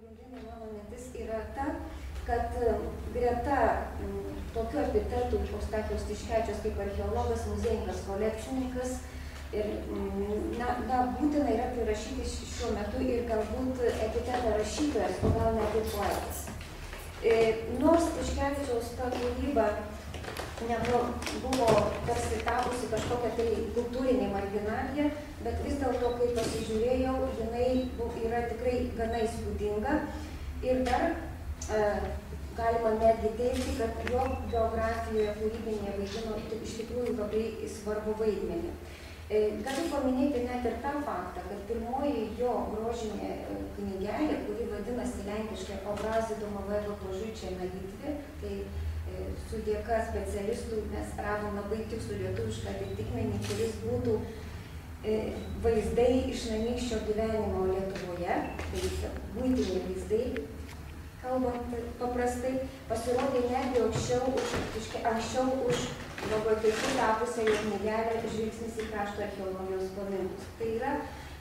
pagrindinė mano mintis yra ta, kad greta tokių epitetų Eustachijus Tiškevičius kaip archeologas, muziejininkas, kolekcininkas ir būtina yra prirašyti šiuo metu ir galbūt epitetą rašytojas, o gal net ir poetas. Nors Tiškevičiaus ta kūryba buvo tarsi tapusi kažkokia tai kultūrinė marginalija, bet vis dėlto, kai pasižiūrėjau, jinai yra tikrai gana įspūdinga ir dar galima netgi teigti, kad jo biografijoje kūrybinėje vaidino iš tikrųjų labai svarbu vaidmenį. Galiu paminėti net ir tą faktą, kad pirmoji jo grožinė knygelė, kuri vadinasi lenkiškai Obrazy domowe pożycie na Litwie, tai su dėka specialistų mes radom labai tikslų lietuvišką atitikmenį, kuris būtų vaizdai iš namykščio gyvenimo Lietuvoje, tai buitiniai vaizdai, kalbant paprastai, pasirodė netgi anksčiau už logotipu tapusią jo knygelę Žvilgsnis į krašto archeologijos paminklus. Tai yra,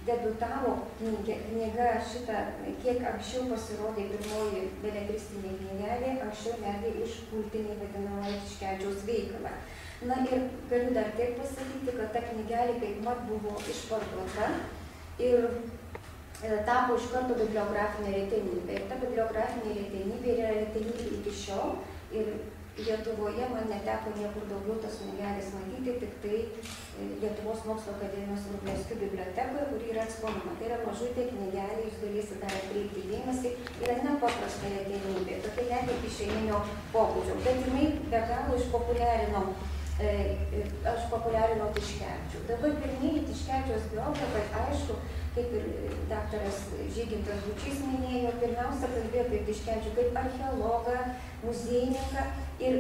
debiutavo knyga šitą, kiek anksčiau pasirodė pirmoji beletristinė knygelė, anksčiau netgi už kultinį vadinamąjį Tiškevičiaus veikalą. Na ir galiu dar tiek pasakyti, kad ta knygelė kaip mat buvo išparduota ir tapo iš karto bibliografinė retenybė. Ir ta bibliografinė retenybė yra retenybė iki šiol ir Lietuvoje man neteko niekur daugiau tos knygelės matyti, tik tai Lietuvos mokslo akademijos Vrublevskių bibliotekoje, kuri yra eksponuojama. Tai yra mažutė knygelė, jūs galėsite dar atkreipti dėmesį, yra nepaprasta retenybė, tokia net iki šeiminio pobūdžio, bet jinai be galo išpopuliarino Tiškevičių. Dabar pirmieji Tiškevičiaus biografai, aišku, kaip ir daktaras Žygintas Bučys minėjo, pirmiausia kalbėjo apie Tiškevičių kaip archeologą, muziejininką ir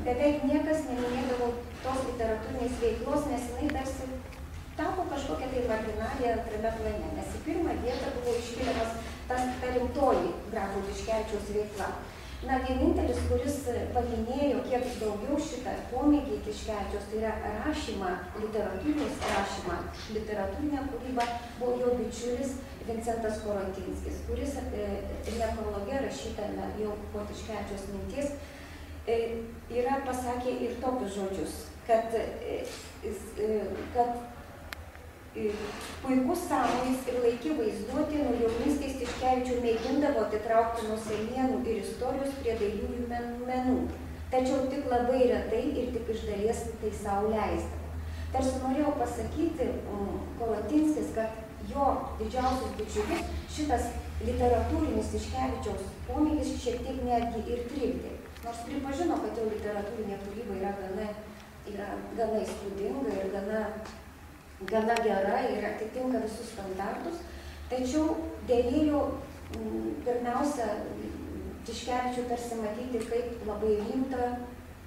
beveik niekas neminėdavo tos literatūrinės veiklos, nes jinai tarsi tapo kažkokia tai marginalija antrame plane, nes į pirmą vietą buvo iškeliamas ta rimtoji grafo Tiškevičiaus veikla. Na, vienintelis, kuris paminėjo kiek daugiau šitą pomėgį Tiškevičiaus, tai yra rašymą, literatūrinės rašymą, literatūrinę kūrybą, buvo jo bičiulis Vincentas Korotinskis, kuris nekrologe rašytame jau po Tiškevičiaus minties yra pasakė ir tokius žodžius, kad puikus sąmonės ir laiki vaizduoti nuo jaunystės Tiškevičių mėgindavo atitraukti nuo senienų ir istorijos prie dailiųjų menų, tačiau tik labai retai ir tik iš dalies tai savo leisdavo. Tarsi norėjau pasakyti Korotinskis, kad jo didžiausias bičiulis šitas literatūrinis Tiškevičiaus pomėgis šiek tiek netgi ir trikdė. Nors pripažino, kad jau literatūrinė kūryba yra gana įspūdinga ir gana gera ir atitinka visus standartus, tačiau dėlėjo pirmiausia Tiškevičių tarsi matyti kaip labai rimtą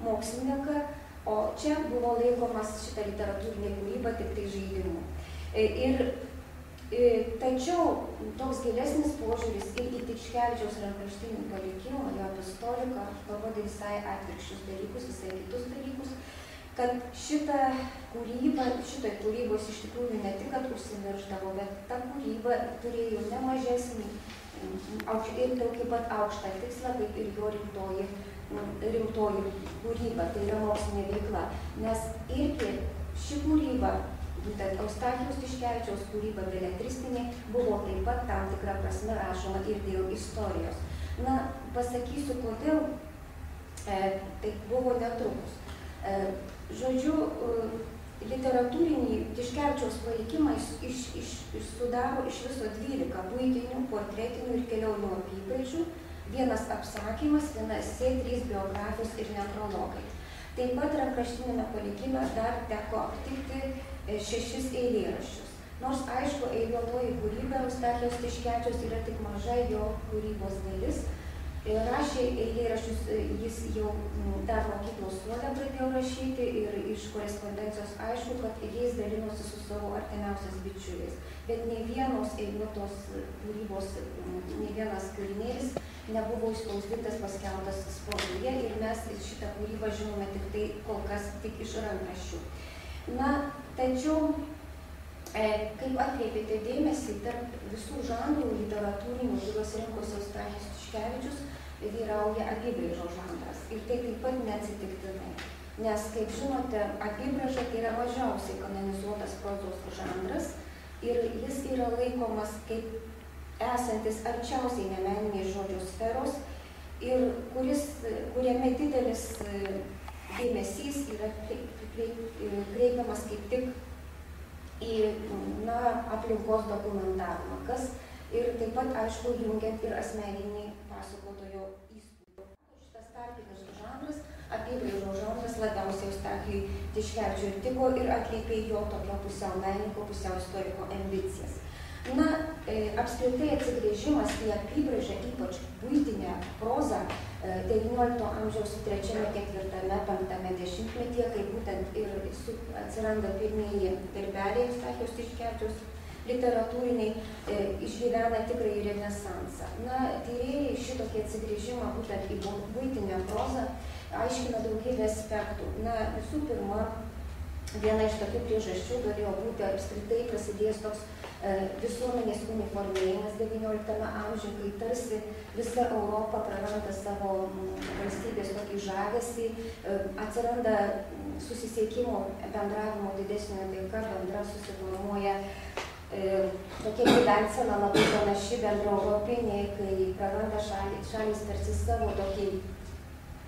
mokslininką, o čia buvo laikomas šitą literatūrinę kūrybą tik tai žaidimu. Tačiau toks gilesnis požiūris ir į Tiškevičiaus rankraštinį palikimą, jo istoriką, parodė visai atvirkščius dalykus, visai kitus dalykus, kad šitoj kūrybos iš tikrųjų ne tik, kad užsimiršdavo, bet ta kūryba turėjo ne mažesnį ir tokį pat aukštą tikslą, kaip ir jo rimtoji kūryba, tai yra mokslinė veikla. Nes irgi ši kūryba, būtent Eustachijaus Tiškevičiaus kūryba beletristinė, buvo taip pat tam tikrą prasme rašoma ir dėl istorijos. Na, pasakysiu, kodėl tai buvo netrukus. Žodžiu, literatūrinį Tiškevičiaus palikimą sudaro iš viso 12 buitinių, portretinių ir kelionių apybraižų, vienas apsakymas, viena esė, 3 biografijos ir nekrologai. Taip pat rankraštinėme palikime dar teko aptikti 6 eilėraščius. Nors, aišku, eiliuotoji kūryba Eustachijaus Tiškevičiaus yra tik maža jo kūrybos dalis. Rašė eilėraščius jis jau dar mokyklos suole pradėjo rašyti ir iš korespondencijos aišku, kad jais dalinosi su savo artimiausiais bičiuliais. Bet nei vienos eiliuotos kūrybos, nei vienas kūrinėlis nebuvo išspausdintas, paskelbtas spaudoje ir mes šitą kūrybą žinome tik tai kol kas tik iš rankraščių. Na, tačiau Kaip atkreipėte dėmesį, tarp visų žanrų literatūrinių, kuriuos rinkosi Eustachijus Tiškevičius, vyrauja apybraižos žanras. Ir tai taip pat neatsitiktinai. Nes, kaip žinote, apybraiža tai yra mažiausiai kanonizuotas prozos žanras ir jis yra laikomas kaip esantis arčiausiai nemeninės žodžio sferos ir kuriame didelis dėmesys yra kreipiamas kaip tik į aplinkos dokumentavimą, kas ir taip pat, aišku, jungiant ir asmeninį pasakotojo įspūdį. Šitas tarpinis žanras, apybraižos žanras, labiausiai Eustachijui Tiškevičiui tiko ir atliepė jo tokio pusiau menininko, pusiau istoriko ambicijas. Apskritai atsigręžimas į apybraižą, ypač buitinę prozą, XIX amžiaus 3–4–5 dešimtmetyje, kai būtent ir atsiranda pirmieji darbeliai Eustachijaus Tiškevičiaus literatūriniai, išgyvena tikrai renesansą. Tyrėjai šitokį atsigręžimą būtent į buitinę prozą aiškina daugybę aspektų. Visų pirma, viena iš tokių priežasčių galėjo būti apskritai prasidėjęs toks visuomenės uniformėjimas XIX amžiuje, kai tarsi visa Europa praranda savo valstybės tokį žavesį, atsiranda susisiekimo, bendravimo didesnio dėka, bendra susiformuoja tokia gyvensena labai panaši bendraeuropinė, kai praranda šalis tarsi savo tokį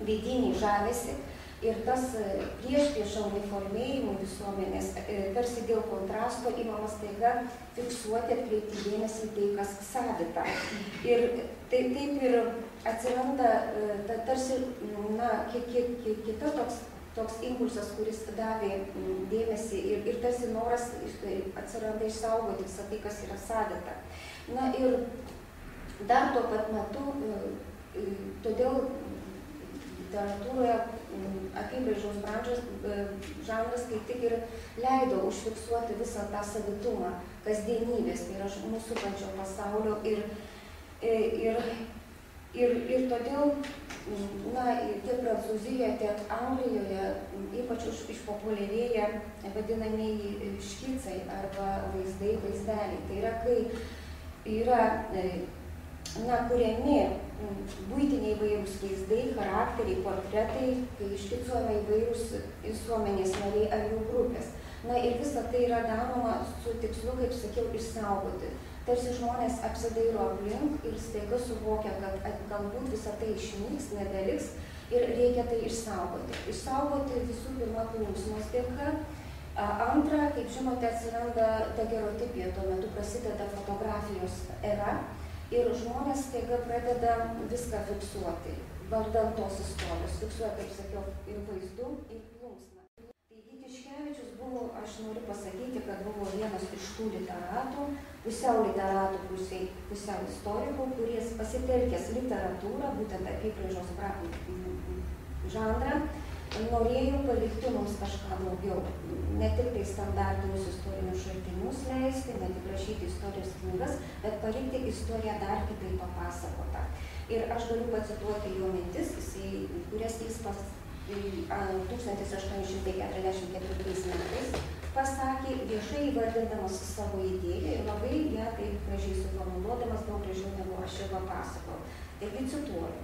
vidinį žavesį. Ir tas priešpriešą uniformėjimų visuomenės tarsi dėl kontrasto imamas staiga fiksuoti, atkreipti dėmesį į tai, kas savita. Ir taip ir atsiranda tarsi kita toks impulsas, kuris davė dėmesį ir tarsi noras atsiranda išsaugoti visą tai, kas yra savita. Ir dar tuo pat metu, todėl literatūroje apybraižos žanras kaip tik ir leido užfiksuoti visą tą savitumą kasdienybės, tai yra mūsų pačio pasaulio ir todėl tiek Prancūzijoje, tiek Anglijoje ypač išpopuliarėja vadinamieji škicai arba vaizdeliai. Tai yra, kai yra kuriami buitiniai įvairūs vaizdai, charakteriai, portretai, kai iškicuojama įvairūs visuomenės nariai ar jų grupės. Ir visa tai yra daroma su tikslu, kaip sakiau, išsaugoti. Tarsi žmonės apsidairo aplink ir staiga suvokia, kad galbūt visa tai išnyks, nebeliks ir reikia tai išsaugoti. Išsaugoti visų pirma plunksnos dėka. Antra, kaip žinote, atsiranda dagerotipija, tuo metu prasideda fotografijos era. Ir žmonės staiga pradeda viską fiksuoti, vardan tos istorijos. Fiksuoja, kaip sakiau, ir vaizdu, ir plunksną. Taigi Tiškevičius buvo, aš noriu pasakyti, kad buvo vienas iš tų literatų, pusiau literatų, pusiau istorikų, kuris pasitelkęs literatūrą, būtent apybraižos žanrą, norėjo palikti mums kažką daugiau. Ne tik tai standartinius istorinius šaltinius leisti, ne tik rašyti istorijos knygas, bet palikti istoriją dar kitaip papasakotą. Ir aš galiu pacituoti jo mintis, kurias jis 1844 metais pasakė, viešai įvardindamas savo idėją ir labai ją taip gražiai suformuluodamas, daug gražiau negu aš jau papasakau. Taigi cituoju.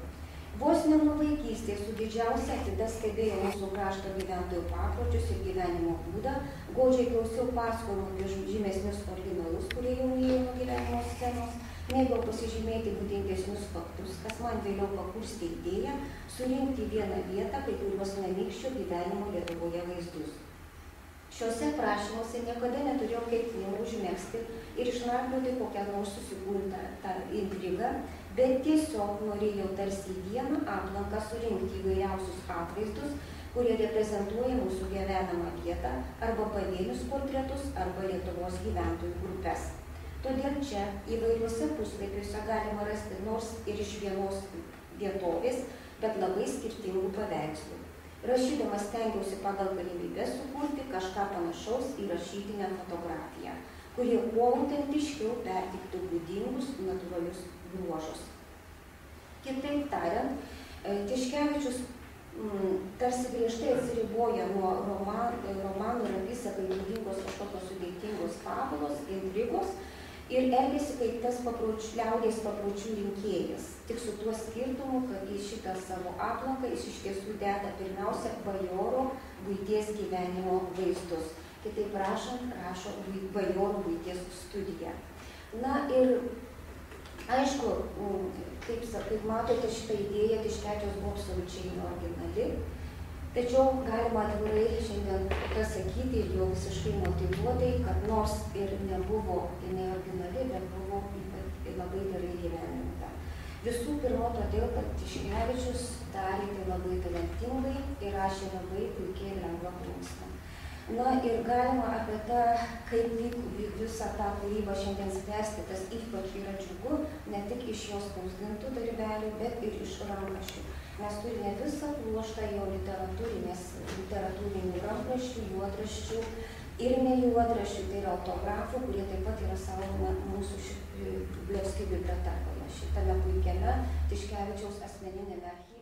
Vos ne nuo vaikystės su didžiausia atida stebėjau mūsų krašto gyventojų papročius ir gyvenimo būdą, godžiai klausiau pasakojimų apie žymesnius originalus, kurie jau nėjo nuo gyvenimo scenos, mėgau pasižymėti būdingesnius faktus, kas man vėliau pakurstė idėją, surinkti į vieną vietą kai kuriuos namykščio gyvenimo Lietuvoje vaizdus. Šiuose prašymuose niekada neturėjau ketinimų užmegzti ir išnarplioti kokią nors susikūrtą intrigą, bet tiesiog norėjau tarsi vieną aplanką surinkti įvairiausius atvaizdus, kurie reprezentuoja mūsų gyvenamą vietą arba pavienius portretus arba Lietuvos gyventojų grupės. Todėl čia įvairiuose puslapiuose galima rasti nors ir iš vienos vietovės, bet labai skirtingų paveikslų. Rašydamas stengiausi pagal galimybę sukurti kažką panašaus į rašytinę fotografiją, kurie kuo autentiškiau perteiktų būdingus natūralius bruožus. Kitaip tariant, Tiškevičius tarsi griežtai atsiriboja nuo romanų ir apysakai būdingos kažkokios sudėtingos fabulos, intrigos ir elgiasi kaip tas liaudies papročių rinkėjas. Tik su tuo skirtumu, kad į šitą savo aplanką jis iš tiesų deda pirmiausia bajoro buities gyvenimo vaizdus. Kitaip rašant, rašo bajoro buities studiją. Na ir aišku, kaip matote, šitą idėją Tiškevičiaus buvo absoliučiai neoriginali, tačiau galima atvirai šiandien pasakyti ir jau visiškai motyvuotai, kad nors ir nebuvo jinai originali, bet buvo labai gerai įgyvendinta. Visų pirma, todėl, kad Tiškevičius darė tai labai talentingai ir rašė labai puikiai lengvą plunksną. Na ir galima apie tą, kaip visą tą kūrybą šiandien spręsti, tas ypač yra džiugu, ne tik iš jos spausdintų darbelių, bet ir iš rankraščių. Mes turime visą pluoštą jo literatūrinių rankraščių, juodraščių ir ne juodraščių, tai yra autografų, kurie taip pat yra saugomi mūsų Vrublevskių bibliotekoje, šitame puikiame Tiškevičiaus asmeninėme archyve.